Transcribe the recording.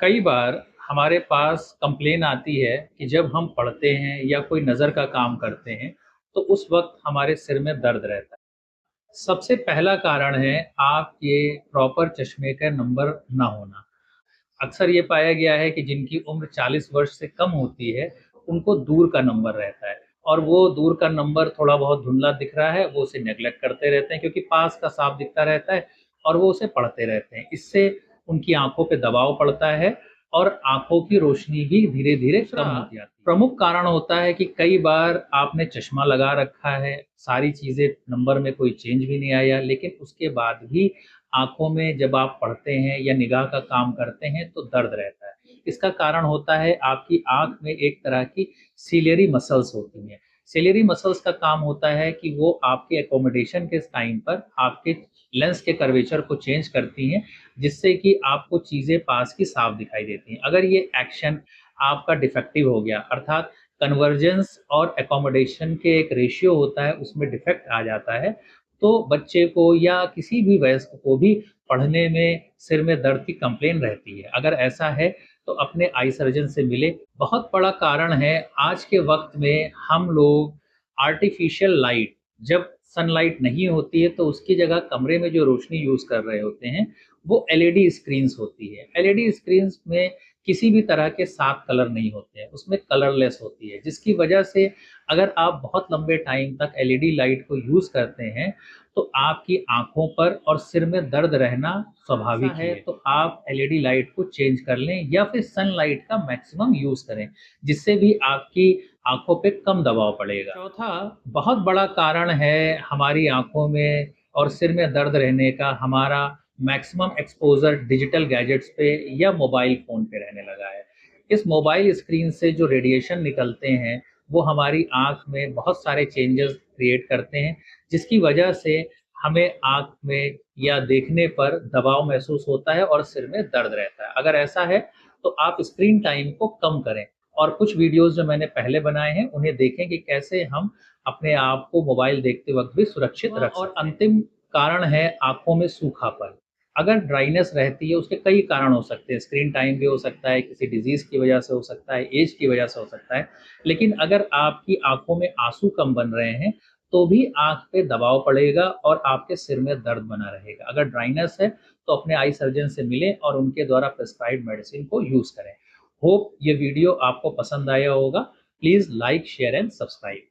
कई बार हमारे पास कंप्लेन आती है कि जब हम पढ़ते हैं या कोई नज़र का काम करते हैं, तो उस वक़्त हमारे सिर में दर्द रहता है। सबसे पहला कारण है आपके प्रॉपर चश्मे का नंबर ना होना। अक्सर ये पाया गया है कि जिनकी उम्र 40 वर्ष से कम होती है, उनको दूर का नंबर रहता है और वो दूर का नंबर थोड़ा बहुत धुंधला दिख रहा है, वो उसे नेग्लेक्ट करते रहते हैं क्योंकि पास का साफ दिखता रहता है और वो उसे पढ़ते रहते हैं। इससे उनकी आँखों पे दबाव पड़ता है और आँखों की रोशनी भी धीरे-धीरे कम होती जाती है। प्रमुख कारण होता है कि कई बार आपने चश्मा लगा रखा है, सारी चीज़ें नंबर में कोई चेंज भी नहीं आया, लेकिन उसके बाद भी आँखों में जब आप पढ़ते हैं या निगाह का काम करते हैं तो दर्द रहता है। इसका कारण होता है आपकी आँख में एक तरह की सिलियरी मसल्स होती हैं। सिलियरी मसल्स का काम होता है कि वो आपके अकोमोडेशन के टाइम पर आपके लेंस के कर्वेचर को चेंज करती हैं, जिससे कि आपको चीज़ें पास की साफ दिखाई देती हैं। अगर ये एक्शन आपका डिफेक्टिव हो गया अर्थात कन्वर्जेंस और अकोमोडेशन के एक रेशियो होता है, उसमें डिफेक्ट आ जाता है, तो बच्चे को या किसी भी वयस्क को भी पढ़ने में सिर में दर्द की कंप्लेन रहती है। अगर ऐसा है तो अपने आई सर्जन से मिले। बहुत बड़ा कारण है आज के वक़्त में हम लोग आर्टिफ़िशियल लाइट जब सनलाइट नहीं होती है तो उसकी जगह कमरे में जो रोशनी यूज़ कर रहे होते हैं, वो एलईडी स्क्रीन्स होती है। एलईडी स्क्रीन्स में किसी भी तरह के 7 कलर नहीं होते हैं, उसमें कलरलेस होती है, जिसकी वजह से अगर आप बहुत लंबे टाइम तक एलईडी लाइट को यूज़ करते हैं, तो आपकी आँखों पर और सिर में दर्द रहना स्वाभाविक है। तो आप एलईडी लाइट को चेंज कर लें या फिर सनलाइट का मैक्सिमम यूज़ करें, जिससे भी आपकी आँखों पे कम दबाव पड़ेगा। चौथा बहुत बड़ा कारण है हमारी आँखों में और सिर में दर्द रहने का हमारा मैक्सिमम एक्सपोज़र डिजिटल गैजेट्स पे या मोबाइल फ़ोन पे रहने लगा है। इस मोबाइल स्क्रीन से जो रेडिएशन निकलते हैं, वो हमारी आँख में बहुत सारे चेंजेस क्रिएट करते हैं, जिसकी वजह से हमें आँख में या देखने पर दबाव महसूस होता है और सिर में दर्द रहता है। अगर ऐसा है, तो आप स्क्रीन टाइम को कम करें और कुछ वीडियोज़ जो मैंने पहले बनाए हैं, उन्हें देखें कि कैसे हम अपने आप को मोबाइल देखते वक़्त भी सुरक्षित रख सकते हैं। और अंतिम कारण है आँखों में सूखापन। अगर ड्राइनेस रहती है, उसके कई कारण हो सकते हैं, स्क्रीन टाइम भी हो सकता है, किसी डिज़ीज़ की वजह से हो सकता है, एज की वजह से हो सकता है। लेकिन अगर आपकी आँखों में आँसू कम बन रहे हैं, तो भी आँख पे दबाव पड़ेगा और आपके सिर में दर्द बना रहेगा। अगर ड्राइनेस है, तो अपने आई सर्जन से मिलें और उनके द्वारा प्रिस्क्राइब्ड मेडिसिन को यूज़ करें। होप ये वीडियो आपको पसंद आया होगा। Please like, share and subscribe.